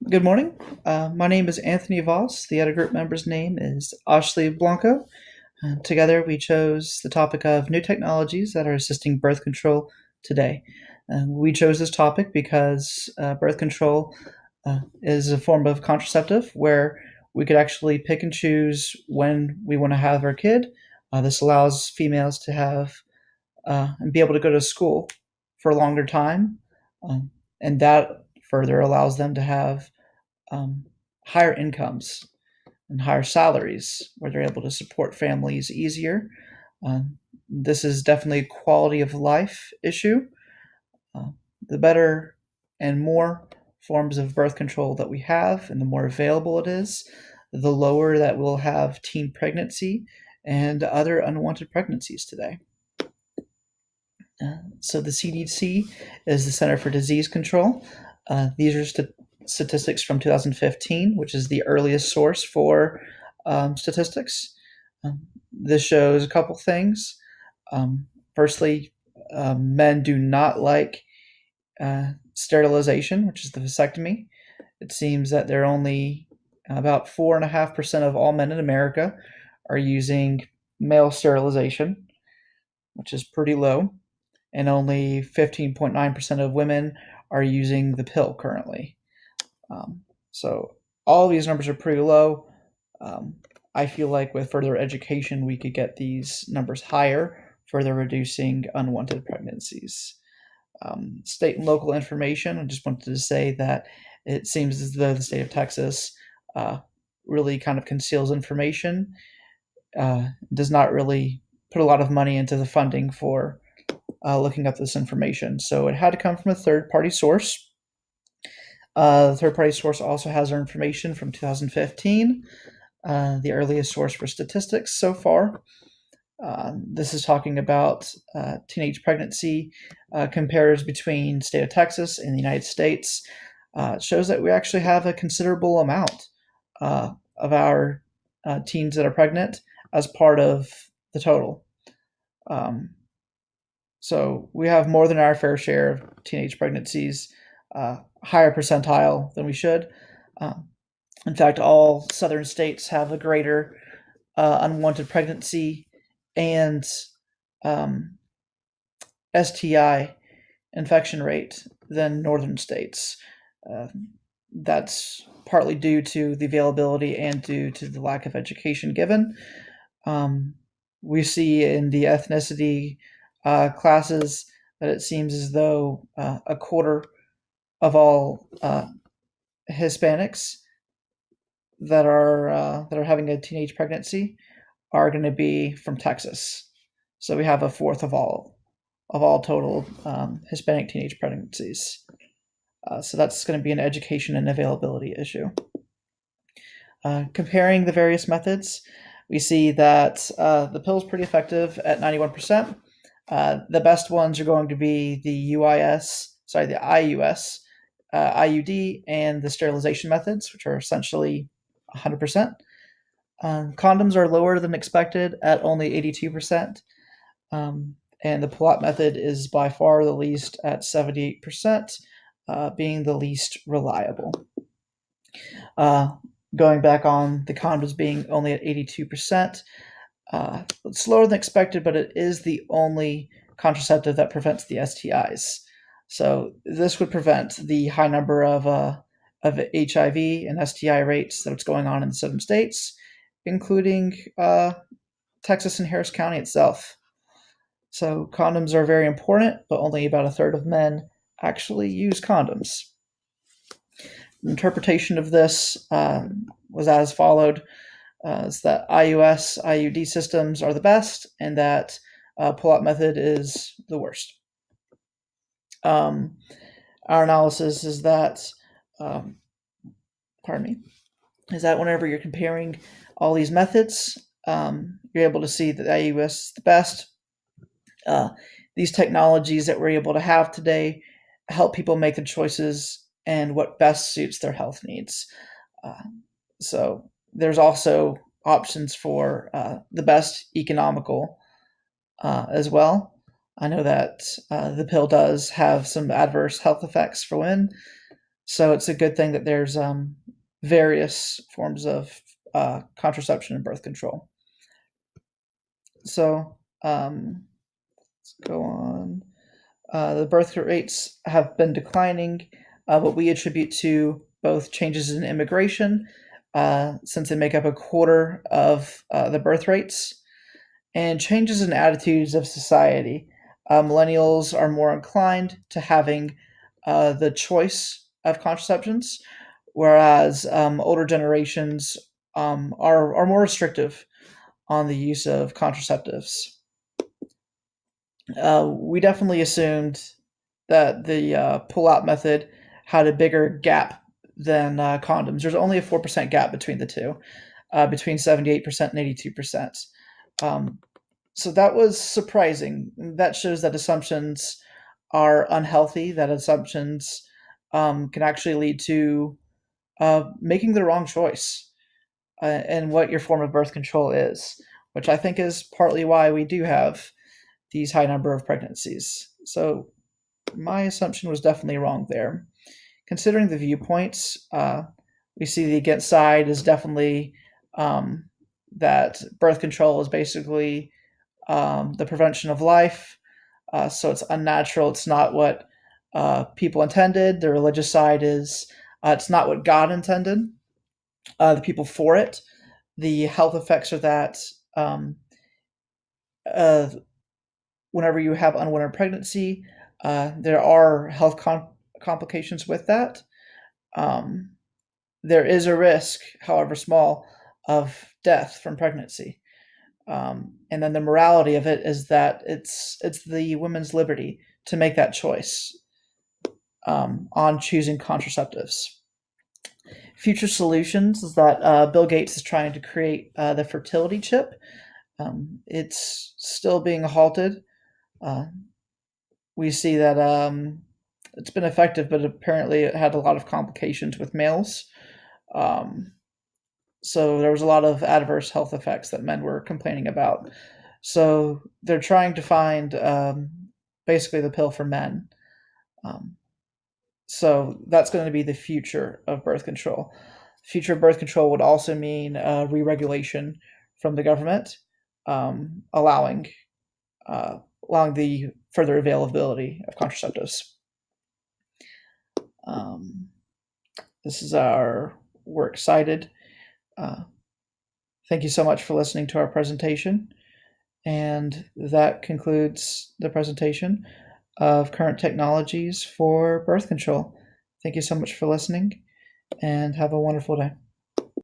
Good morning. My name is Anthony Voss. The editor group member's name is Ashley Blanco. Together, we chose the topic of new technologies that are assisting birth control today. We chose this topic because birth control is a form of contraceptive where we could actually pick and choose when we want to have our kid. This allows females to have and be able to go to school for a longer time, um, and that further allows them to have um, higher incomes and higher salaries where they're able to support families easier. This is definitely a quality of life issue. Uh, the better and more forms of birth control that we have and the more available it is, the lower that we'll have teen pregnancy and other unwanted pregnancies today. So the CDC is the Center for Disease Control. These are statistics from 2015, which is the earliest source for statistics. This shows a couple things. Firstly, men do not like sterilization, which is the vasectomy. It seems that there are only about 4.5% of all men in America are using male sterilization, which is pretty low, and only 15.9% of women are using the pill currently. So all of these numbers are pretty low. Um, I feel like with further education, we could get these numbers higher, further reducing unwanted pregnancies. State and local information, I just wanted to say that it seems as though the state of Texas uh, really kind of conceals information, does not really put a lot of money into the funding for looking up this information. So it had to come from a third party source. The third party source also has our information from 2015, the earliest source for statistics so far. This is talking about teenage pregnancy compares between state of Texas and the United States. It shows that we actually have a considerable amount of our teens that are pregnant as part of the total. Um, so we have more than our fair share of teenage pregnancies, higher percentile than we should. Um, in fact, all southern states have a greater unwanted pregnancy and um, STI infection rate than northern states. Uh, that's partly due to the availability and due to the lack of education given. Um, we see in the ethnicity classes that it seems as though a quarter of all Hispanics that are having a teenage pregnancy are going to be from Texas. So we have a fourth of all total Hispanic teenage pregnancies. So that's going to be an education and availability issue. Comparing the various methods, we see that the pill is pretty effective at 91%. The best ones are going to be the IUS, IUD, and the sterilization methods, which are essentially 100%. Condoms are lower than expected at only 82%. And the Pilat method is by far the least at 78%, being the least reliable. Uh, Going back on the condoms being only at 82%, it's lower than expected, but it is the only contraceptive that prevents the STIs. So this would prevent the high number of HIV and STI rates that's going on in the southern states, including Texas and Harris County itself. So condoms are very important, but only about a third of men actually use condoms. Interpretation of this was as followed: is that IUS, IUD systems are the best, and that pull-out method is the worst. Our analysis is that, um, pardon me, is that whenever you're comparing all these methods, you're able to see that IUS is the best. These technologies that we're able to have today help people make the choices and what best suits their health needs. Uh, so there's also options for the best economical as well. I know that the pill does have some adverse health effects for women, So it's a good thing that there's various forms of contraception and birth control. So let's go on. The birth rates have been declining, what we attribute to both changes in immigration, since they make up a quarter of the birth rates, and changes in attitudes of society. Millennials are more inclined to having the choice of contraceptions, whereas older generations are more restrictive on the use of contraceptives. We definitely assumed that the pull-out method had a bigger gap than condoms. There's only a 4% gap between the two, between 78% and 82%. Um, so that was surprising. That shows that assumptions are unhealthy, that assumptions can actually lead to making the wrong choice in what your form of birth control is, which I think is partly why we do have these high number of pregnancies. So my assumption was definitely wrong there. Considering the viewpoints, we see the against side is definitely that birth control is basically the prevention of life. So it's unnatural. It's not what people intended. The religious side is it's not what God intended. The people for it, the health effects are that uh, whenever you have unwanted pregnancy, there are health complications with that. Um, there is a risk, however small, of death from pregnancy. And then the morality of it is that it's the women's liberty to make that choice on choosing contraceptives. Future solutions is that Bill Gates is trying to create the fertility chip. It's still being halted. Uh, we see that it's been effective, but apparently it had a lot of complications with males. Um, so there was a lot of adverse health effects that men were complaining about. So they're trying to find basically the pill for men. Um, so that's going to be the future of birth control. Future birth control would also mean re-regulation from the government, allowing uh, allowing the further availability of contraceptives. Um, this is our We're excited. Uh, Thank you so much for listening to our presentation. And that concludes the presentation of current technologies for birth control. Thank you so much for listening and have a wonderful day.